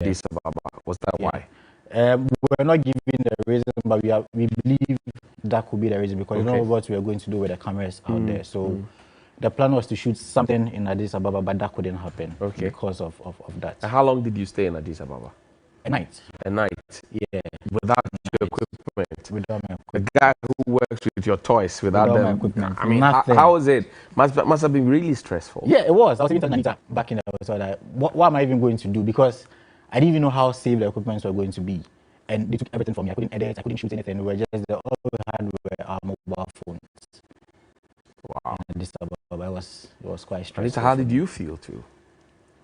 Addis Ababa. Was that why? We're not giving the reason, but we believe that could be the reason because you know what we are going to do with the cameras out there. So the plan was to shoot something in Addis Ababa, but that couldn't happen because of that. And how long did you stay in Addis Ababa? A night. A night? Yeah. Without your equipment? Without my equipment. The guy who works with your toys without them? My equipment. I mean, how was it? Must have been really stressful. Yeah, it was. I was even telling Anita back in the episode that what am I even going to do? Because I didn't even know how safe the equipment were going to be. And they took everything from me. I couldn't edit, I couldn't shoot anything. We were just all we had were our mobile phones. Wow. And this it was quite stressful. Anita, how did you feel too?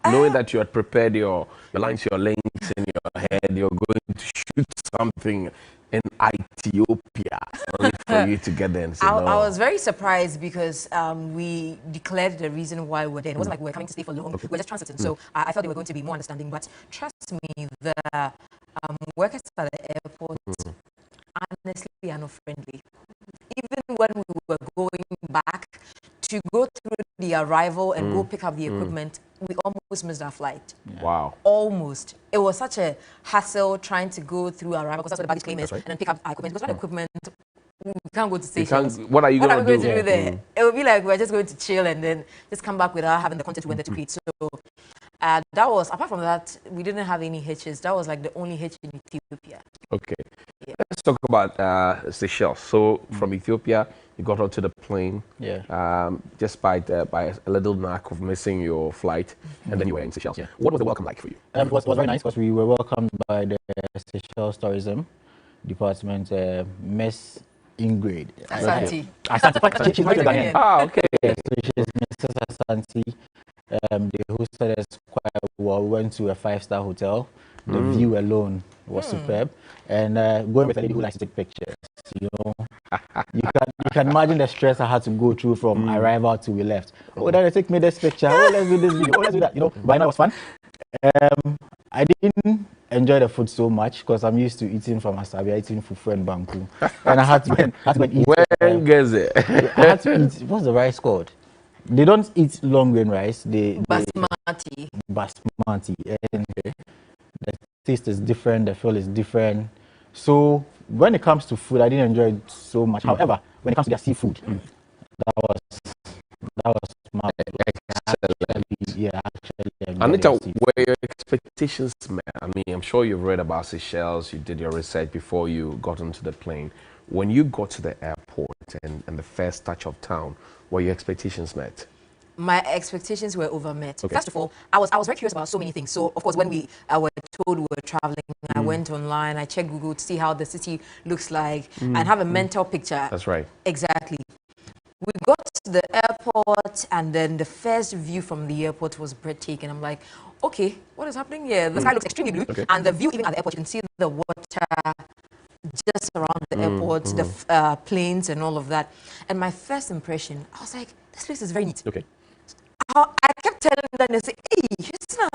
Knowing that you had prepared your lines, your links in your head, you're going to shoot something in Ethiopia only for you to get there and say no. I was very surprised because we declared the reason why we were there. It wasn't like we were coming to stay for long. We were just transiting. So I thought they were going to be more understanding. But trust me, the workers at the airport honestly are not friendly. Even when we were going back to go through the arrival and go pick up the equipment, we almost missed our flight. Yeah. Wow. Almost. It was such a hassle trying to go through arrival because that's what the baggage claim is, and then pick up our equipment. Because without equipment, we can't go to stations. What are you going to do there? It would be like we're just going to chill and then just come back without having the content we wanted to create. So that was, apart from that, we didn't have any hitches. That was like the only hitch in Ethiopia. Okay. Yeah. Let's talk about Seychelles. So from Ethiopia, you got onto the plane. Yeah. Just by a little knack of missing your flight, and then you were in Seychelles. Yeah. What was the welcome like for you? It was very nice because we were welcomed by the Seychelles Tourism Department, Miss Ingrid. Asante. Asante. She's Ghanaian. Ah, okay. Yeah, so she's Mrs. Asante. They hosted us quite well. We went to a 5-star hotel. The view alone was superb. And going with a lady who likes to take pictures, you know. you can imagine the stress I had to go through from arrival till we left. Oh, then take me this picture. Oh, let's do this video. Oh, let's do that. You know, but I know it was fun. I didn't enjoy the food so much because I'm used to eating from Asabia, eating fufu and banku. And I had to eat. When gets it? I had to eat, what's the rice called? They don't eat long grain rice. Basmati. Basmati. And the taste is different, the feel is different. So when it comes to food, I didn't enjoy it so much. However, when it comes to their seafood, that was my actually. Anita, were your expectations met? I mean, I'm sure you've read about Seychelles, you did your research before you got onto the plane. When you got to the airport and the first touch of town, were your expectations met? My expectations were overmet. Okay. First of all, I was very curious about so many things. So, of course, when we were told we were traveling, I went online, I checked Google to see how the city looks like and have a mental picture. That's right. Exactly. We got to the airport, and then the first view from the airport was breathtaking. I'm like, okay, what is happening here? The sky looks extremely blue, and the view even at the airport, you can see the water just around the airport, the planes and all of that. And my first impression, I was like, this place is very neat. Okay. I kept telling them, they say, hey, it's not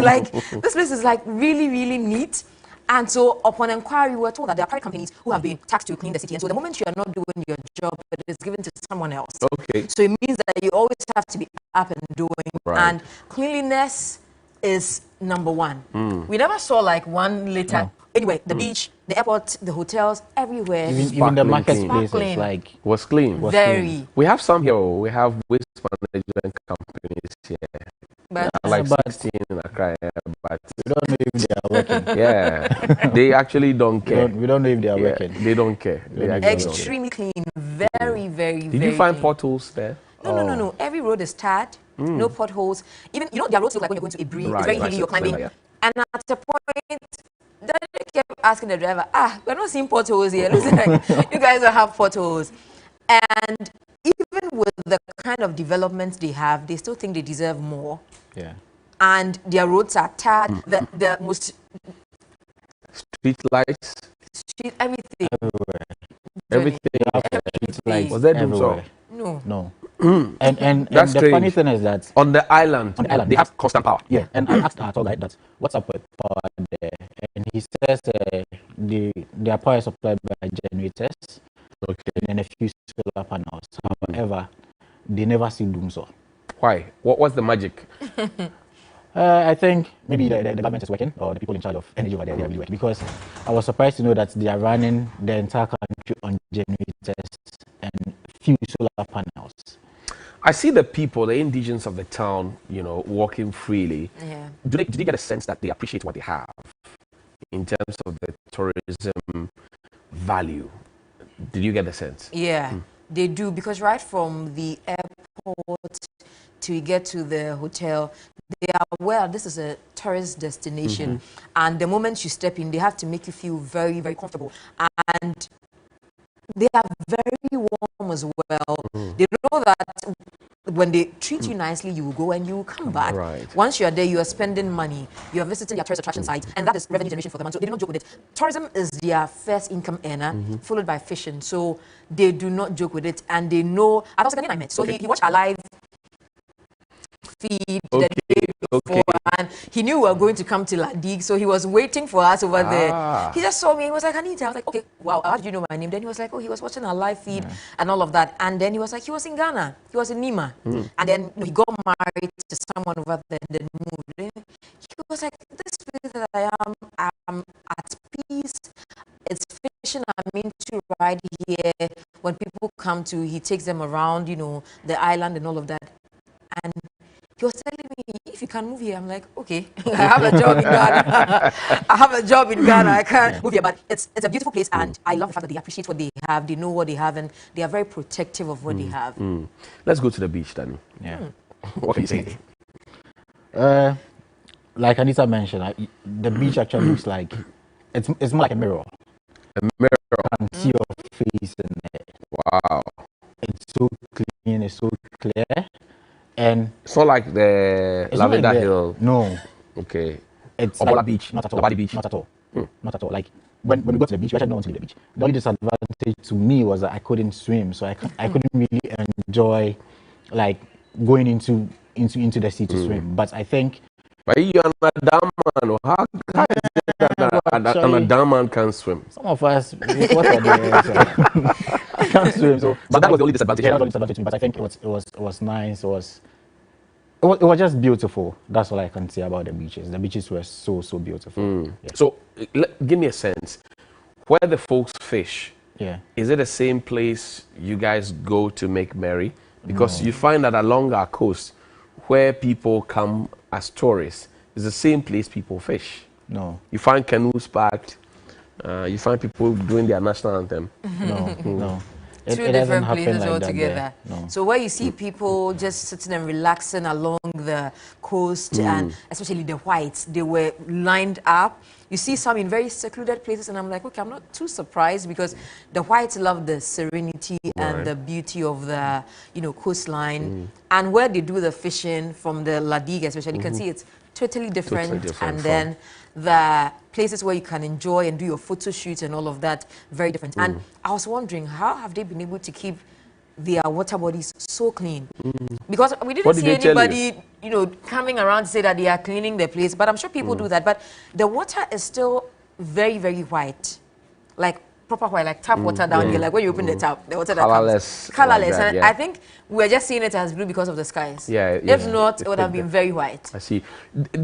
like this place is like really, really neat. And so upon inquiry, we were told that there are private companies who have been taxed to clean the city. And so the moment you are not doing your job, it is given to someone else. Okay. So it means that you always have to be up and doing. Right. And cleanliness is number one. We never saw like one litter. No. Anyway, the beach, the airport, the hotels, everywhere. Even the marketplace was clean. Very. We have some here. We have waste management companies here. But like 16 in Accra, but we don't know if they are working. Yeah, they actually don't care. We don't know if they are working. They don't care. Extremely clean. Very, very, Did very you find clean. potholes there? No. Every road is tarred. No potholes. Even, you know, their roads look like when you're going to Ibri. It's very hilly, you're climbing. And at a point, they kept asking the driver, we're not seeing potholes here. Looks like you guys don't have potholes. And even with the kind of developments they have, they still think they deserve more. Yeah. And their roads are tarred. The most street lights, everything. Everything. Was there everywhere? No. And the funny thing is that on the island they have constant power. Yeah. And I asked our tour guide that what's up with power there, and he says their power is supplied by generators. Okay. And a few solar panels. However, they never see doom. So why? What's the magic? I think maybe the government is working, or the people in charge of energy over there, they are really working. Because I was surprised to know that they are running the entire country on generators and few solar panels. I see the people, the indigents of the town, you know, walking freely. Yeah. Did you get a sense that they appreciate what they have in terms of the tourism value? Did you get the sense? Yeah, they do, because right from the airport to get to the hotel, they are aware this is a tourist destination, and the moment you step in, they have to make you feel very, very comfortable, and they are very warm as well. They know that when they treat you nicely, you will go and you will come back. Right. Once you are there, you are spending money, you are visiting their tourist attraction sites, and that is revenue generation for them. And so they do not joke with it. Tourism is their first income earner, followed by fishing. So they do not joke with it, and they know. And also, I met. So he watched our live feed the day before, and he knew we were going to come to La Digue, so he was waiting for us over there. He just saw me. He was like, Anita. I was like, okay, wow, how did you know my name? Then he was like, oh, he was watching our live feed and all of that. And then he was like, he was in Ghana. He was in Nima. And then he got married to someone over there and then moved. Then he was like, this place that I am at peace. It's fishing I'm into right here. When people come to, he takes them around, you know, the island and all of that. And he was telling me, if you can move here, I'm like, okay, I have a job in Ghana. I have a job in Ghana. I can't move here. But it's a beautiful place, and I love the fact that they appreciate what they have. They know what they have, and they are very protective of what they have. Let's go to the beach, Danny. Yeah. What can you say? Like Anita mentioned, the beach actually looks like it's more like a mirror. A mirror. You can see your face in it. Wow. It's so clean. It's so clear. And It's not like the Lavender Hill. No. Okay. It's Obola like, Beach. Not at all. Labadi Beach. Not at all. Not at all. Like when we go to the beach, we actually don't want to leave the beach. The only disadvantage to me was that I couldn't swim, so I couldn't really enjoy like going into the sea to swim. But I think. But you're an Adam man. How is it that an Adam man can swim? Some of us, what are they? I can't swim. So that was the only disadvantage. Yeah, that was the disadvantage. But I think it was nice. It was just beautiful. That's all I can say about the beaches. The beaches were so beautiful. Yeah. So give me a sense. Where the folks fish, is it the same place you guys go to make merry? Because you find that along our coast, where people come as tourists, is the same place people fish. No. You find canoes parked. You find people doing their national anthem. No. Two different places like altogether. No. So where you see people just sitting and relaxing along the coast, and especially the whites, they were lined up. You see some in very secluded places, and I'm like, okay, I'm not too surprised, because the whites love the serenity and the beauty of the, you know, coastline. And where they do the fishing from the La Digue, especially, you can see it's totally different. And then the places where you can enjoy and do your photo shoots and all of that, very different. And I was wondering, how have they been able to keep their water bodies so clean? Because we didn't see anybody, you know, coming around to say that they are cleaning the place, but I'm sure people do that. But the water is still very, very white, like proper white, like tap water down here, like when you open the tap, the water that comes. Colorless. Like that, and I think we're just seeing it as blue because of the skies. If not, it would have been very white. I see.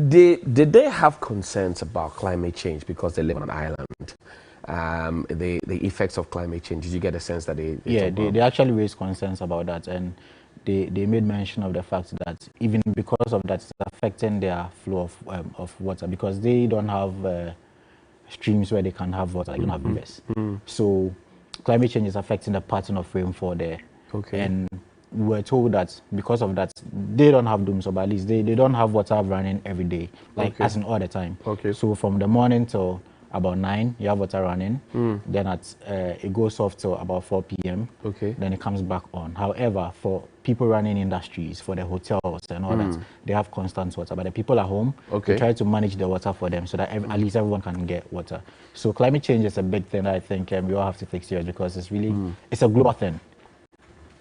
Did they have concerns about climate change because they live on an island? The effects of climate change, did you get a sense that they actually raised concerns about that, and they made mention of the fact that even because of that, it's affecting their flow of water, because they don't have streams where they can have water, like you don't have rivers. So climate change is affecting the pattern of rainfall there. And we were told that because of that, they don't have dooms, but at least they don't have water running every day, like as in all the time. So from the morning till about 9, you have water running. Then it goes off till about 4 p.m. Then it comes back on. However, for people running industries, for the hotels and all that, they have constant water. But the people at home, they try to manage the water for them so that at least everyone can get water. So climate change is a big thing that I think we all have to take serious, because it's really it's a global thing,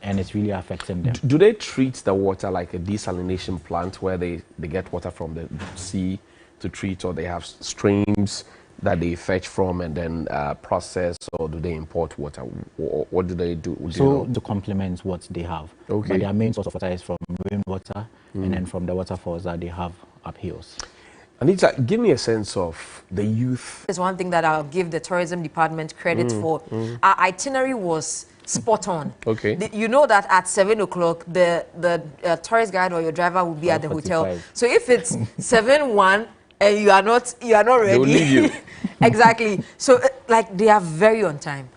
and it's really affecting them. Do they treat the water like a desalination plant where they get water from the sea to treat, or they have streams that they fetch from and then process, or do they import water? What do they do? To complement what they have. But their main source of water is from rainwater, and then from the waterfalls that they have up hills. Anita, give me a sense of the youth. There's one thing that I'll give the tourism department credit for. Our itinerary was spot on. Okay. You know that at 7 o'clock, the tourist guide or your driver will be at the hotel. 5:45. So if it's 7:01 and you are not ready, They will leave you. Exactly. So like they are very on time,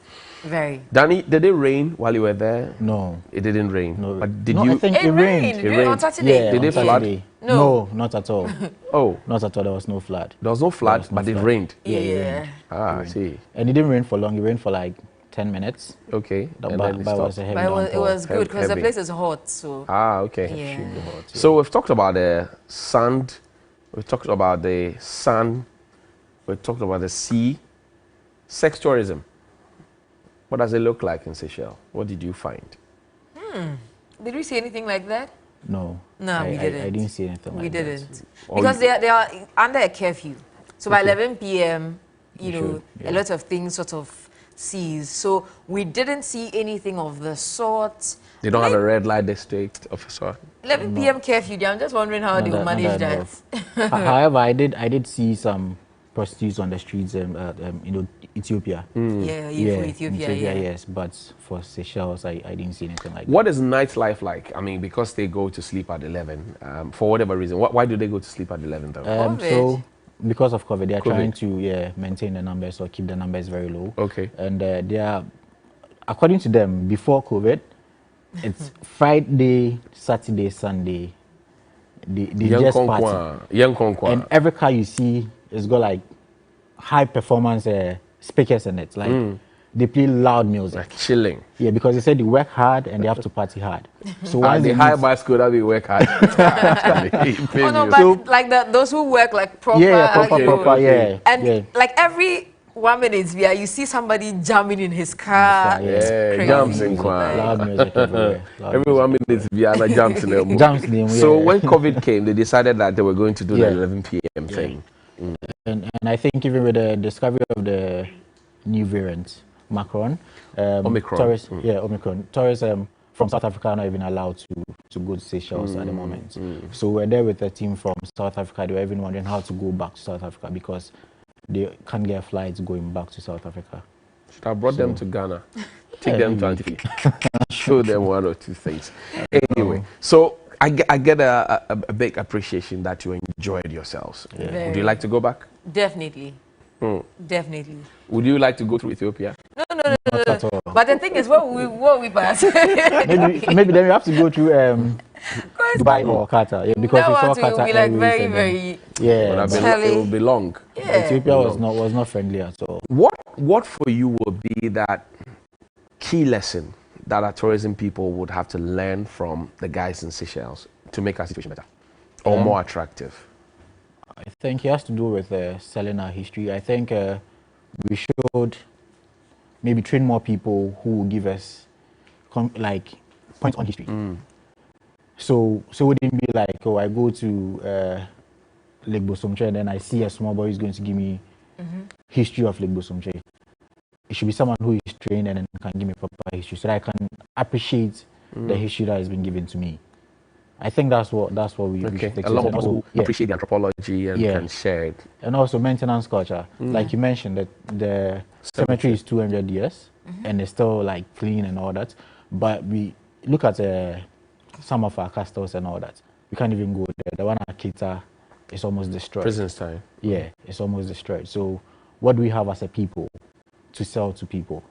very. Danny, did it rain while you were there? No. It didn't rain. No. But did No, you? I think it rained. It rained. on Saturday. Yeah, Did on it flood? Saturday. No. Not at all. Oh, Not at all. There was no flood. there was no flood, was no but it flood. rained. Yeah, it Yeah. rained. Ah, I see. And it didn't rain for long. It rained for like 10 minutes. Okay. But And then it it was stopped. a heavy But it downpour. was good because the Heavy. place is hot. So Ah, okay. yeah. Extremely hot, yeah. So we've talked about the sand, we've talked about the sun, we've talked about the sea. Sex tourism. What does it look like in Seychelles? What did you find? Did we see anything like that? No. No, we didn't. I didn't see anything We like that. didn't. Or Because you- they are under a curfew. So by 11 p.m., you You know, should, yeah. a lot of things sort of cease. So we didn't see anything of the sort. They don't have a red light district officer. 11 p.m. curfew. I'm just wondering how they will Not manage that that. However, I did see some prostitutes on the streets in Ethiopia. Yeah, Yeah, for Ethiopia, yeah. yes. But for Seychelles, I didn't see anything like What is nightlife like? I mean, because they go to sleep at 11, for whatever reason. Why do they go to sleep at 11 though? that. COVID. So, because of COVID, they are COVID. trying to maintain the numbers or keep the numbers very low. Okay. And they are, according to them, before COVID, it's Friday, Saturday, Sunday. They just party. Young Konkwa. And every car you see has got like high performance speakers in it. Like they play loud music. Like chilling. Yeah, because they said they work hard and they have to party hard. So And once the they high meet- bicycle that we work hard. Actually, it pays Oh no, you. but So- like those who work like proper. yeah, proper, you know, proper, yeah. And yeah. like every 1 minute, yeah, you see somebody jamming in his car. Yeah, It's yeah, crazy. jumps in Kwan. Loud music everywhere. Loud Every 1 minute, Vienna jumps in them. Jumps in them, So yeah. when COVID came, they decided that they were going to do Yeah. the 11 p.m. thing. And I think even with the discovery of the new variant, Omicron. Omicron. Omicron. Tourists from South Africa are not even allowed to go to Seychelles at the moment. So we're there with a team from South Africa. They were even wondering how to go back to South Africa because they can't get flights going back to South Africa. Should have brought them to Ghana. Take them to Antigua. Show them one or two things. Anyway, so I get a big appreciation that you enjoyed yourselves. Yeah. Would you like to go back? Definitely. Definitely. Would you like to go through Ethiopia? Not at all. But the thing is, what we pass. Maybe then we have to go through Dubai or Qatar, because we saw That one Qatar will be like Airways very, and then- very. yeah. But Charlie. it will be long. Yeah. Ethiopia was not friendly at all. What for you would be that key lesson that our tourism people would have to learn from the guys in Seychelles to make our situation better or more attractive? I think it has to do with selling our history. I think we should maybe train more people who will give us points on history. So it wouldn't be like, oh, I go to Lake Bosomche and then I see a small boy who's going to give me history of Lake Bosomche. It should be someone who is trained and then can give me proper history so that I can appreciate the history that has been given to me. I think that's what we Okay, should take. a lot of And people also, yeah. appreciate the anthropology and Yeah. can share it. And also maintenance culture. Like you mentioned, that the cemetery is 200 years and it's still like clean and all that. But we look at some of our castles and all that. We can't even go there. The one at Kita is almost destroyed. Prison style. Yeah, it's almost destroyed. So what do we have as a people to sell to people?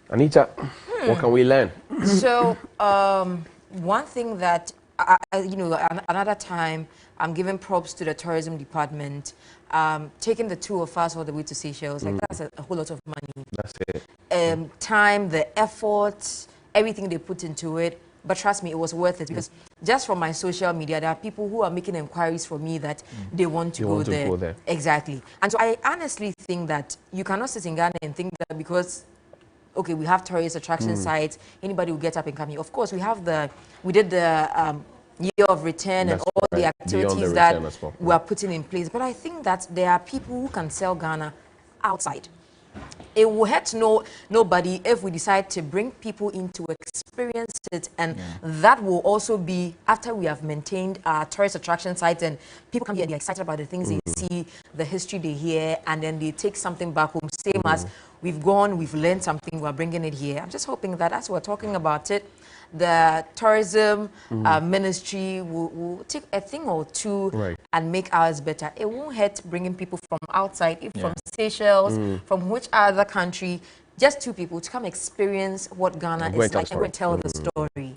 Anita, what can we learn? So, one thing that, another time, I'm giving props to the tourism department. Taking the two of us all the way to Seychelles, like that's a whole lot of money. That's it. Time, the effort, everything they put into it. But trust me, it was worth it because just from my social media, there are people who are making inquiries for me that they want to, go there. Exactly. And so I honestly think that you cannot sit in Ghana and think that because, okay, we have tourist attraction sites, anybody will get up and come here. Of course, we did the year of return That's and all the right. Beyond activities the that return as well. we are putting in place. But I think that there are people who can sell Ghana outside. it will hurt nobody if we decide to bring people in to experience it, and that will also be after we have maintained our tourist attraction sites and people come here and they're excited about the things they see, the history they hear, and then they take something back home, same as we've gone, we've learned something, we're bringing it here. I'm just hoping that as we're talking about it, the tourism ministry will take a thing or two and make ours better. It won't hurt bringing people from outside, if from Seychelles, from which other country, just 2 people to come experience what Ghana is like and tell the story.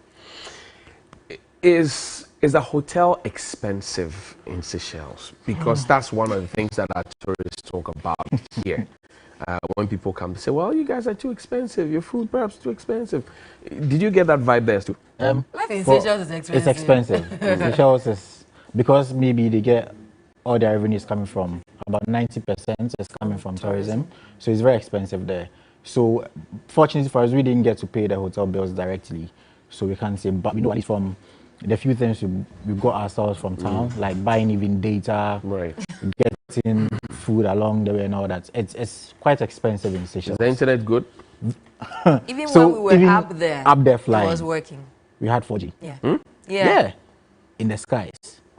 Is a hotel expensive in Seychelles? Because that's one of the things that our tourists talk about here. When people come, they say, well, you guys are too expensive. Your food perhaps too expensive. Did you get that vibe there too? Life in Seychelles is expensive. It's expensive. Seychelles is, because maybe they get all their revenues coming from, about 90% is coming from tourism. So it's very expensive there. So fortunately for us, we didn't get to pay the hotel bills directly. So we can't say, but we know at least from the few things we got ourselves from town, like buying even data, getting food along the way and all that. It's quite expensive in Seychelles. Is the internet good? Even when we were up there flying, it was working. We had 4G. Yeah. In the skies.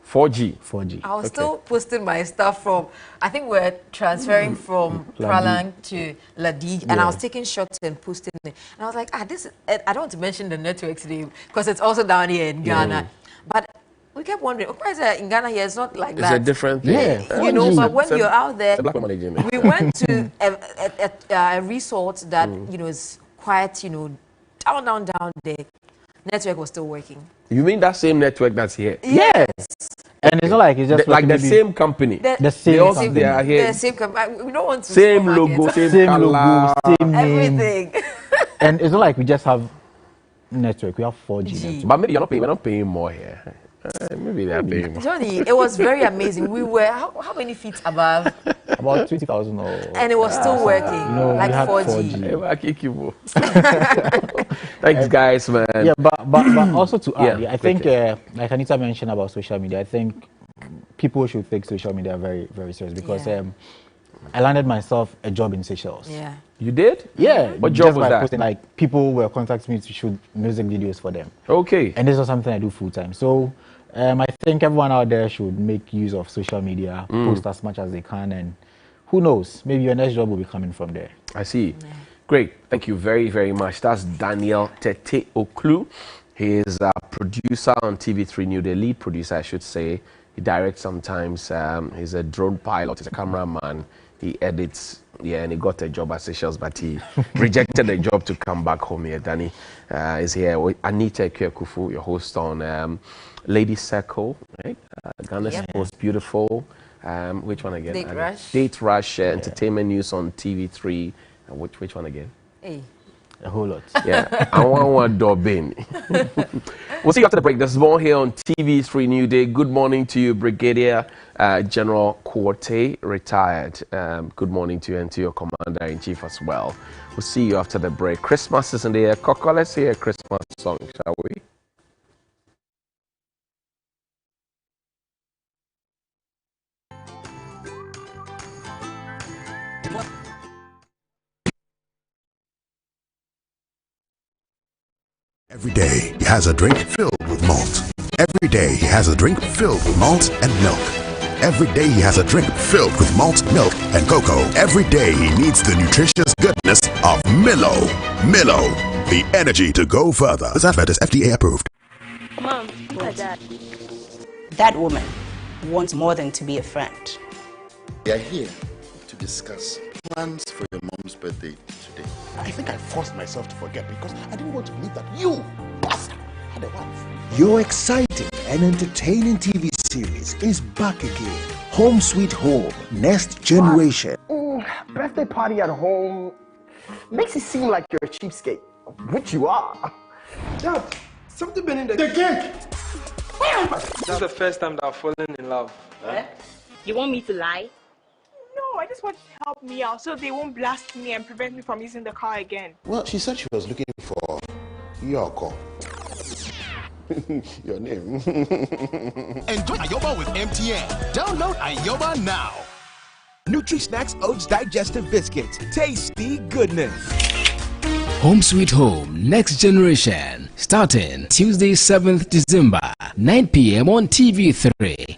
4G. I was still posting my stuff from, I think we're transferring from Pralang to Ladig, and I was taking shots and posting it. And I was like, this is, I don't want to mention the network today because it's also down here in Ghana. But we kept wondering, why is it in Ghana here? It's not like that. It's a different thing. You know, but when you're out there, we went to a resort that, you know, is quite, you know, down there. Network was still working. You mean that same network that's here? Yes. And it's not like it's just like the same company. The same company. They are here. The same company. We don't want to. Same logo, same logo, same name. Everything. And it's not like we just have network. We have 4G. But maybe we're not paying more here. Maybe they're paying more. Johnny, it was very amazing. We were how many feet above? About 20,000 or. And it was still working. No, like we had 4G. Thanks, guys, man. Yeah, but also to add, I think like Anita mentioned about social media, I think people should take social media very, very serious because I landed myself a job in Seychelles. Yeah. You did? Yeah. What job was that? Posting, like people were contacting me to shoot music videos for them. Okay. And this is something I do full time. So I think everyone out there should make use of social media, post as much as they can, and who knows, maybe your next job will be coming from there. I see. Yeah. Great. Thank you very, very much. That's Daniel Tete Oklu. He is a producer on TV3 New, the lead producer, I should say. He directs sometimes. He's a drone pilot. He's a cameraman. He edits. Yeah, and he got a job at Seychelles, but he rejected the job to come back home here. Danny is here. Anita Kufu, your host on Lady Circle, right? Ghana's most beautiful. Which one again? Date Rush. Date Rush, entertainment news on TV3. Which one again? Hey. A whole lot. Yeah. I want Dobin. We'll see you after the break. There's more here on TV3 New Day. Good morning to you, Brigadier General Quarte, retired. Good morning to you and to your Commander-in-Chief as well. We'll see you after the break. Christmas is in the air. Coco, let's hear a Christmas song, shall we? Every day he has a drink filled with malt. Every day he has a drink filled with malt and milk. Every day he has a drink filled with malt, milk, and cocoa. Every day he needs the nutritious goodness of Milo. Milo, the energy to go further. This advert is FDA approved. Mom, Dad. That woman wants more than to be a friend. We are here to discuss plans for your mom's birthday today. I think I forced myself to forget because I didn't want to believe that you, bastard, had a wife. Your exciting and entertaining TV series is back again. Home Sweet Home, Next Generation. Birthday party at home makes it seem like you're a cheapskate, which you are. Dad, something been in the cake. This is the first time that I've fallen in love. You want me to lie? No, I just want you to help me out so they won't blast me and prevent me from using the car again. Well, she said she was looking for Yoko. Your name. Enjoy Ayoba with MTN. Download Ayoba now. Nutri-Snacks Oats Digestive Biscuits. Tasty goodness. Home Sweet Home Next Generation, starting Tuesday 7th December, 9 p.m. on TV3.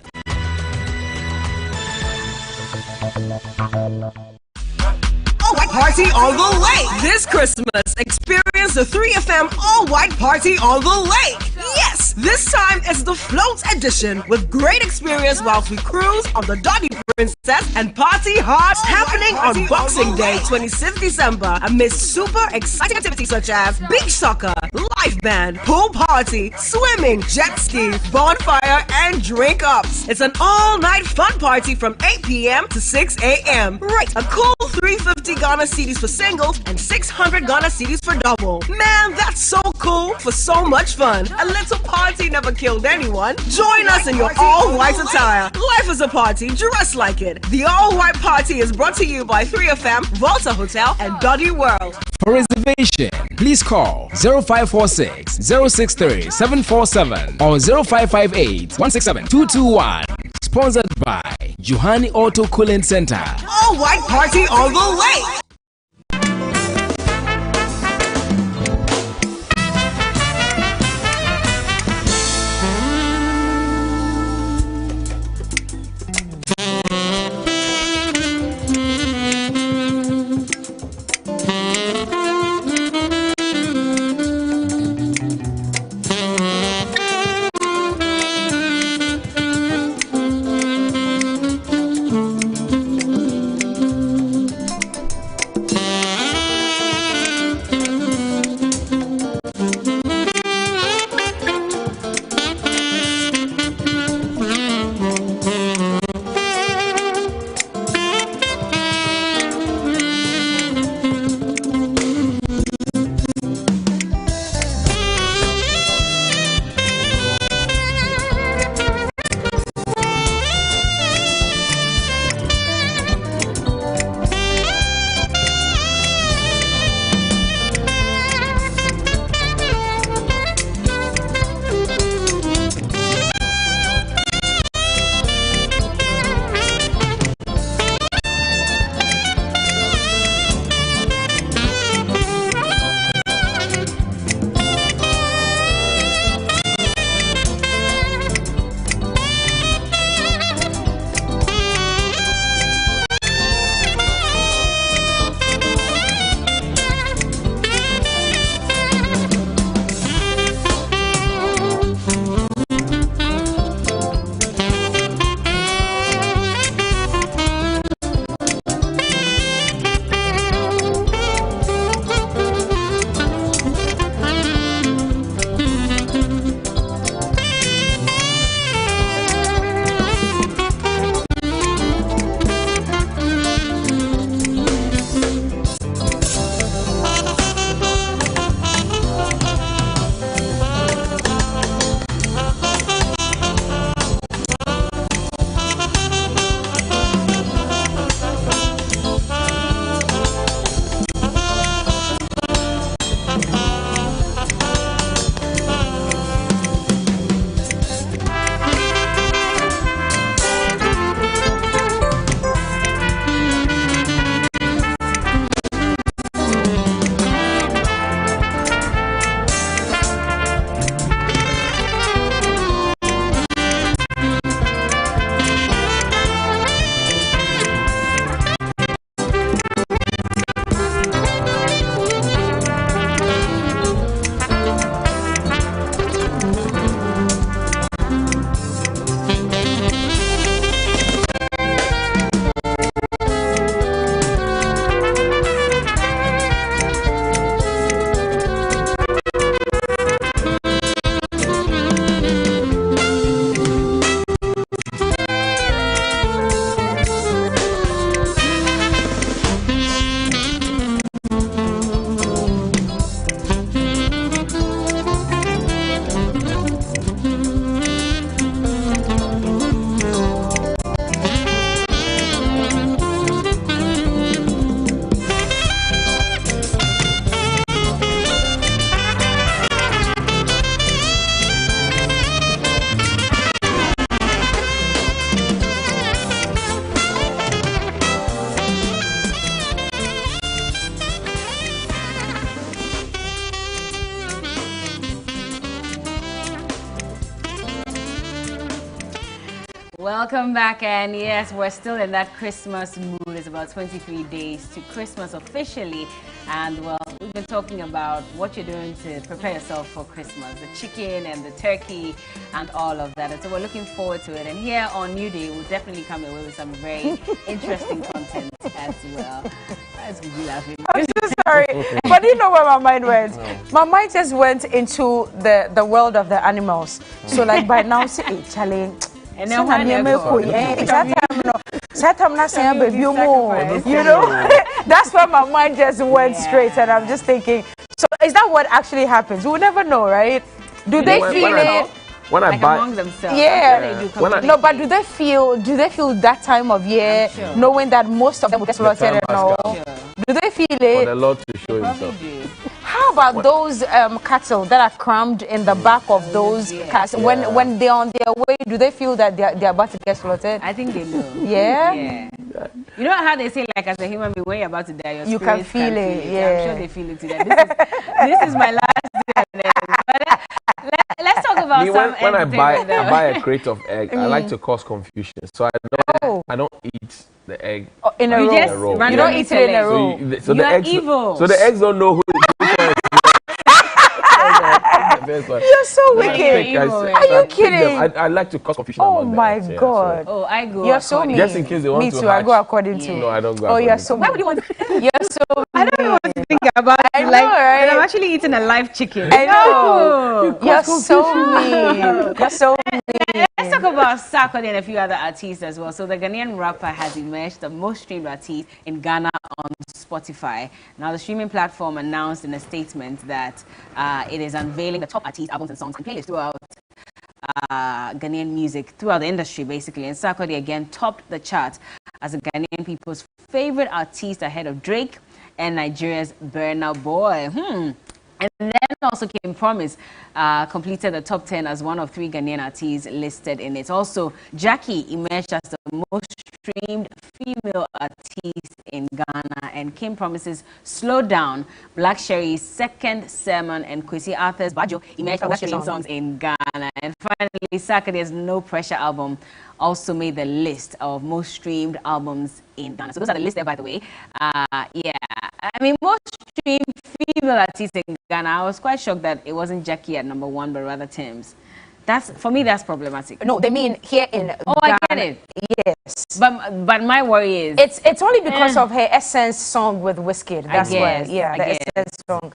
All-White Party on the Lake. This Christmas, experience the 3FM All-White Party on the Lake. Yes, this time it's the Float Edition with great experience whilst we cruise on the Dottie Princess and party hard happening on Boxing Day, 26th December, amidst super exciting activities such as beach soccer, live band, pool party, swimming, jet ski, bonfire, and drink ups. It's an all-night fun party from 8 p.m. to 6 a.m. Right, a cool 350 Ghana cedis for singles and 600 Ghana cedis for double. Man, that's so cool for so much fun. A little party never killed anyone. Join us in your all-white attire. Life is a party, dress like it. The all-white party is brought to you by 3FM, Volta Hotel, and Dottie World. For reservation, please call 0546 063 747 or 0558 167 221. Sponsored by Johanny Auto Cooling Center. All-White Party on the Lake. Welcome back, and yes, we're still in that Christmas mood. It's about 23 days to Christmas officially, and well, we've been talking about what you're doing to prepare yourself for Christmas, the chicken and the turkey and all of that, and so we're looking forward to it. And here on New Day, we'll definitely come away with some very interesting content as well. That's really laughing. I'm so sorry, but you know where my mind went? My mind just went into the world of the animals. So like by now, say, Charlie. And then when you know, that's where my mind just went straight, and I'm just thinking, so is that what actually happens? We'll never know, right? Do they feel it? When I like buy, among themselves. Yeah. No, but do they feel that time of year, knowing that most of them will get slaughtered and all? Do they feel it? For the Lord to show himself. How about those cattle that are crammed in the back of those cars? When they're on their way, do they feel that they're about to get slaughtered? I think they know. Yeah? You know how they say, like, as a human being, when you're about to die, you can feel it. Yeah. I'm sure they feel it today. This is my last day. But let's talk about when I buy a crate of egg, I like to cause confusion. So I don't eat the egg in a row. You don't eat it in a row. So the eggs, evil. So the eggs don't know who. You're so wicked. Are you kidding? I like to cause confusion. Oh my God. Oh, I go. You're so mean. Just in case they want to. Me too. I go according to. No, I don't go. Oh, you're so. Why would you want? You're so. I don't know what to think about it. I know, like, right? I'm actually eating a live chicken. I know. You're so mean. You're so mean. Let's talk about Sarkodie and a few other artists as well. So the Ghanaian rapper has emerged the most streamed artist in Ghana on Spotify. Now the streaming platform announced in a statement that it is unveiling the top artist albums and songs and playlists throughout Ghanaian music, throughout the industry basically. And Sarkodie again topped the chart as a Ghanaian people's favorite artist ahead of Drake and Nigeria's Burna Boy. And then also King Promise completed the top 10 as one of 3 Ghanaian artists listed in it. Also, Jackie emerged as the most streamed female artist in Ghana, and King Promise's Slow Down, Black Sherry's Second Sermon, and Kwesi Arthur's Bajo emerged as most streamed songs in Ghana. And finally, Sarkodie's No Pressure album also made the list of most streamed albums in Ghana. So those are the list there, by the way. Yeah, I mean, most streamed female artists in Ghana, I was quite shocked that it wasn't Jackie at number 1, but rather Tems. For me, that's problematic. No, they mean here in Ghana. I get it. Yes. But my worry is... It's only because of her Essence song with Wizkid. That's why. Yeah, the Essence song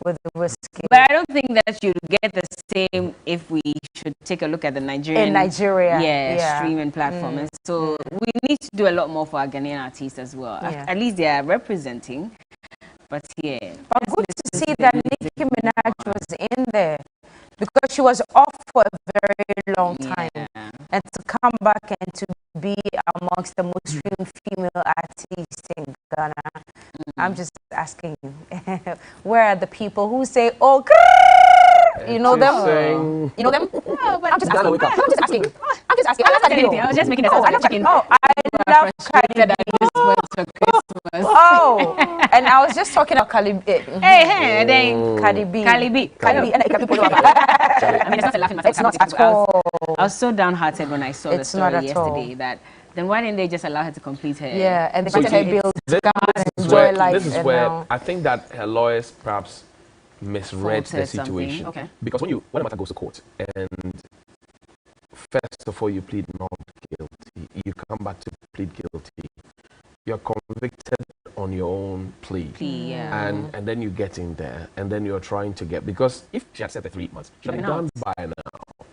with Wizkid. But I don't think that you get the same if we should take a look at the Nigerian... In Nigeria. Yeah, streaming platform. And so we need to do a lot more for our Ghanaian artists as well. At least they are representing. But yeah. But good to see that Nicki Minaj was in there, because she was off for a very long time. And to come back and to be amongst the most streamed female artists in Ghana, I'm just asking, where are the people who say, oh, grrr! You know them? You know them? No, but I'm just asking. I'm just asking. I love Cardi B. I was just making a sound. I love chicken. Oh, I love Cardi B. Oh, and I was just talking about Cardi B. Cardi B. Cardi B. I mean, it's not a laughing matter. It's not at all. I was so downhearted when I saw the story yesterday that then why didn't they just allow her to complete her? Yeah, and they let her build and enjoy life. This is where I think that her lawyers perhaps misread the situation. Okay. Because when a matter goes to court and first of all you plead not guilty, you come back to plead guilty, you're convicted on your own plea. And then you get in there and then you're trying to get, because if she had said the 3 months, she would have been done by now.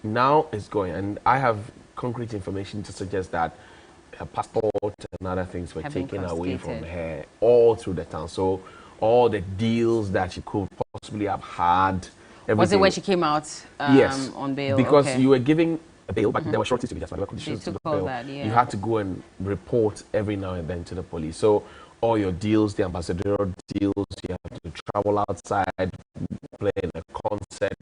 Now it's going, and I have concrete information to suggest that her passport and other things were taken away from her all through the town. So all the deals that she could possibly have had. Was it when she came out yes, on bail? Because you were giving a bail, but there were shortages to be just there were conditions to the bail. You had to go and report every now and then to the police. So all your deals, the ambassadorial deals, you have to travel outside, play in a concert,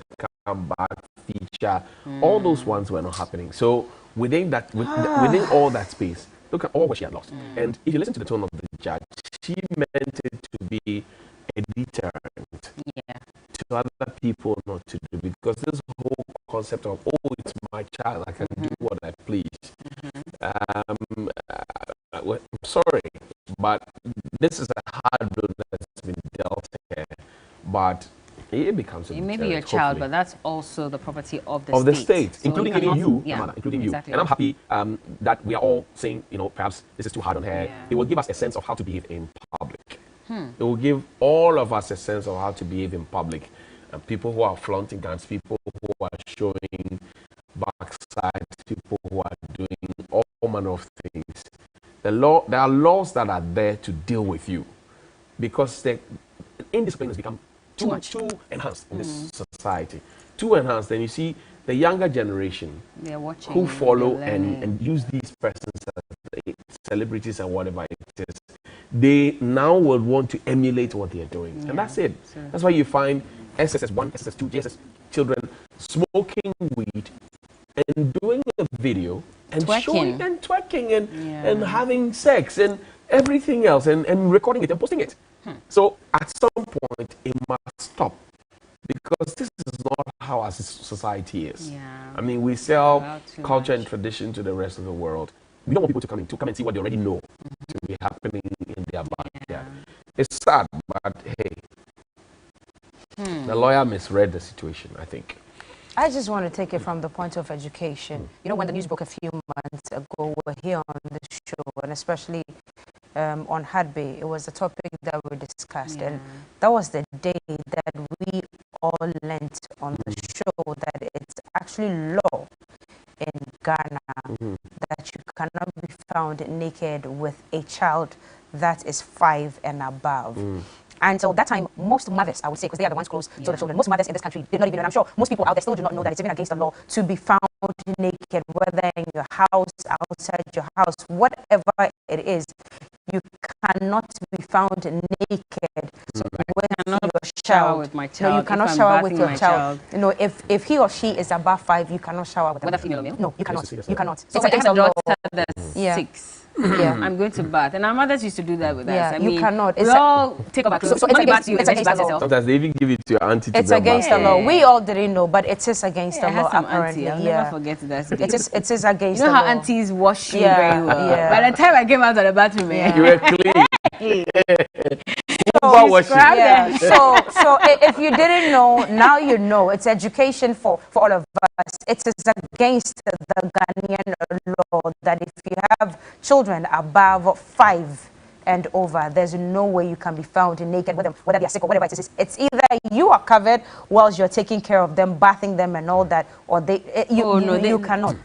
come back, feature. All those ones were not happening. So within that, within all that space, look at all what she had lost. And if you listen to the tone of the judge, she meant it to be a deterrent to other people not to do, because this whole concept of, oh, it's my child, I can do what I life, please. I'm sorry, but this is a hard blow that's been dealt here. But it becomes a it may be deterrent, your child, hopefully. but that's also the property of the state. So including cannot, you, yeah, Amanda, including exactly. you. And I'm happy that we are all saying, you know, perhaps this is too hard on her. Yeah. It will give us a sense of how to behave in public. It will give all of us a sense of how to behave in public. And people who are flaunting guns, people who are showing backsides, people who are doing all manner of things. There are laws that are there to deal with you, because the indiscipline has become too enhanced in this society. Too enhanced. And you see the younger generation they're watching, who follow and use these persons as celebrities and whatever it is. They now will want to emulate what they are doing. And that's it. Sure. That's why you find SSS1, SSS2, JSS children smoking weed and doing a video and showing and twerking and having sex and everything else and recording it and posting it. So at some point it must stop, because this is not how our society is. I mean, we sell culture and tradition to the rest of the world. We don't want people to come and see what they already know to be happening in their backyard. It's sad, but hey, the lawyer misread the situation, I think. I just want to take it from the point of education. You know, when the news broke a few months ago, we were here on the show, and especially on Hadbe, it was a topic that we discussed, and that was the day that we all learnt on the show that it's actually law in Ghana that you cannot be found naked with a child that is 5 and above. And so that time, most mothers, I would say, because they are the ones close to the children, most mothers in this country did not even know, and I'm sure most people out there still do not know that it's even against the law to be found naked, whether in your house, outside your house, whatever it is. You cannot be found naked So with I cannot your shower child. with my child. No, you cannot if I'm shower with bathing your my child. You know, if he or she is above 5, you cannot shower with them. Whether female or male? No, you cannot. You cannot. So It's I against have a the law. daughter that's 6. Yeah. I'm going to bath. And our mothers used to do that with us. Yeah, I you mean, cannot. We It's all take off our clothes. so it's Mommy against- baths you, it's and then you against bath the law. yourself. Sometimes they even give it to your auntie to It's go and against bath. the law. We all didn't know, but it is against Yeah, I the had law, some apparently. auntie. I'll never forget that. It is against You know the how law. aunties wash you Yeah, very well. yeah. By the time I came out of the bathroom, You were clean. Yeah. So if you didn't know, now you know. It's education for all of us. It is against the Ghanaian law that if you have children above 5 and over, there's no way you can be found naked with them, whether they're sick or whatever it is. It's either you are covered whilst you're taking care of them, bathing them and all that, or you cannot.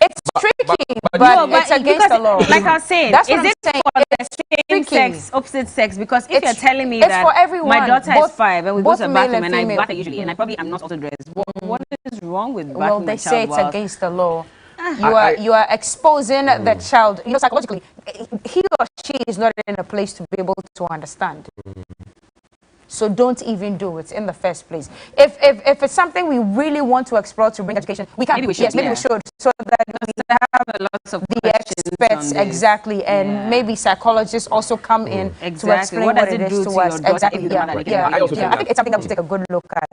It's tricky, but it's against the law. Like I was saying, That's is what it I'm saying. for the It's same tricky. sex, opposite sex? Because if you're telling me it's that for everyone, my daughter both- is 5 and we go both to the male bathroom and and I female. bath her usually, and I probably am not also dressed, what is wrong with bathing Well, my they child say it's whilst- against the law. You are exposing the child. You know, psychologically, he or she is not in a place to be able to understand. So don't even do it in the first place. If it's something we really want to explore to bring education, we can. Maybe we should, Yes, maybe yeah. we should, so that we have lots of the experts exactly, and maybe psychologists also come in to Exactly. explain What what does it it is do to to us. your daughter Exactly. if you're Yeah, the one that yeah, can make it? I think it's something that we should take a good look at,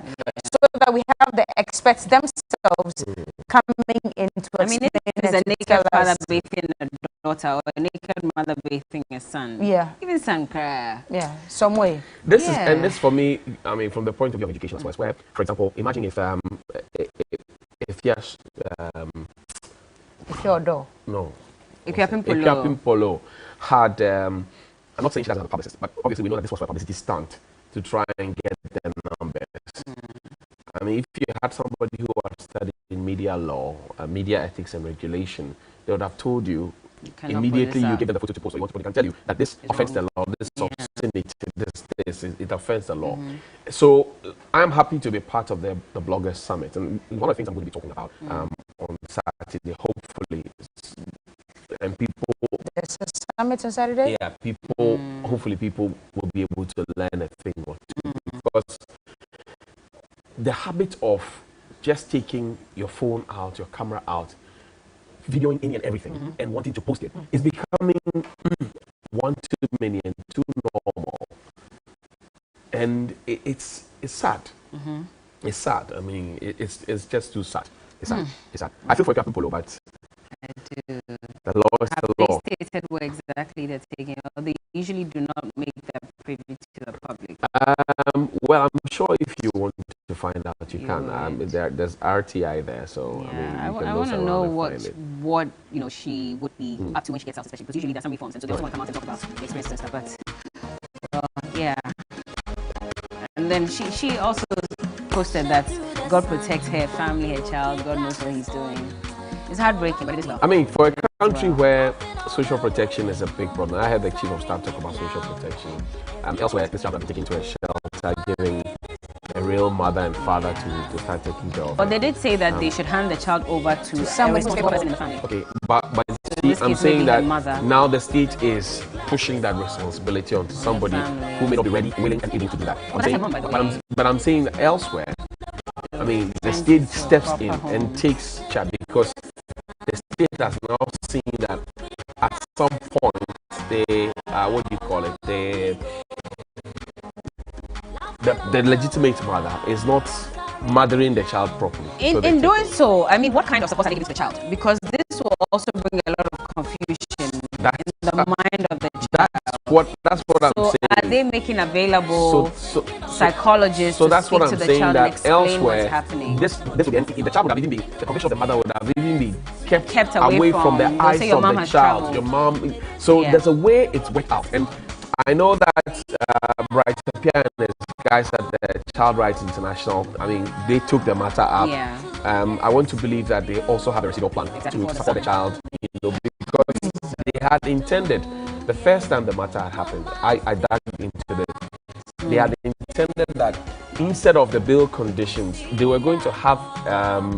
so that we have the experts themselves coming in to I mean, explain if it's a and to naked tell father us. bathing a daughter or a naked mother bathing a son, Yeah. even son cry. Yeah, some way. This is, and this for me, I mean, from the point of view of education as well, where, for example, imagine if yes, If you're a door. no, Ipiapim Polo had, I'm not saying she doesn't have a publicist, but obviously we know that this was for a publicity stunt to try and get the numbers. I mean, if you had somebody who had studied in media law, media ethics and regulation, they would have told you cannot immediately put this you out. give them the photo to post. So you want to can tell you that this offends the law, this is obscenity, this it offends the law. So I'm happy to be part of the Bloggers Summit, and one of the things I'm going to be talking about on Saturday, hopefully, and people. There's a summit on Saturday. Yeah, people. Hopefully, people will be able to learn a thing or two, because the habit of just taking your phone out, your camera out, videoing any and everything, and wanting to post it is becoming one too many and too normal, and it's sad. It's sad. I mean, it's just too sad. It's sad. It's sad. I feel for Captain Polo, but do. The law is Have the they law. stated where exactly they're taking it? Or they usually do not make that privy to the public? Well, I'm sure if you want to find out, you can. There's RTI there, so Yeah, I mean, I want to know what you know she would be up to when she gets out, especially because usually there's some reforms, and so they also want to come out and talk about the experiences and stuff. But yeah, and then she also posted that God protects her family, her child. God knows what He's doing. It's heartbreaking, but it is love. I mean, for a country where social protection is a big problem, I heard the chief of staff talk about social protection. Elsewhere, this child has been taken to a shelter, giving a real mother and father to start taking care of. But they did say that they should hand the child over to a responsible person in the family. Okay, but see, I'm saying that now the state is pushing that responsibility onto somebody who may not be ready, willing, and able to do that. But I'm saying that elsewhere, I mean, the state steps in and takes charge because the state has now seen that at some point they, what do you call it, the legitimate mother is not mothering the child properly. In doing so, I mean, what kind of support are they giving to the child? Because this will also bring a lot of confusion in the mind of the child. That's what I'm saying. Are they making available psychologists so that's to speak what to I'm the saying, child that and explain elsewhere, what's happening? This would be, if the child would have even been, the conviction of the mother would have even been kept away from the eyes of the child. Your mom. So there's a way it's worked out. And I know that Bright Tapia and his guys at the Child Rights International, I mean, they took the matter up. Yeah. I want to believe that they also have a residual plan to support the child, because they had intended, the first time the matter had happened, I dug into they had intended that instead of the bail conditions, they were going to have a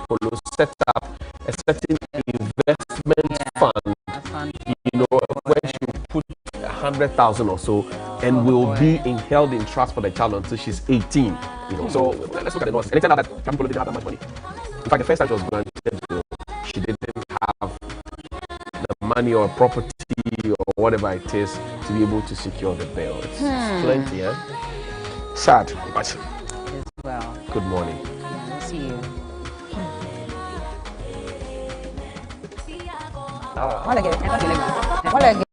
Polo set up a certain investment fund, you know, where you put 100,000 or so, and will be held in trust for the child until she's 18. You know, so let's look at the numbers. Anytime that Polo didn't have that much money. In fact, the first time she was granted bail, she didn't have the money or property or whatever it is to be able to secure the bail. It's plenty, yeah. Sad, but well. Good morning. See you. Wala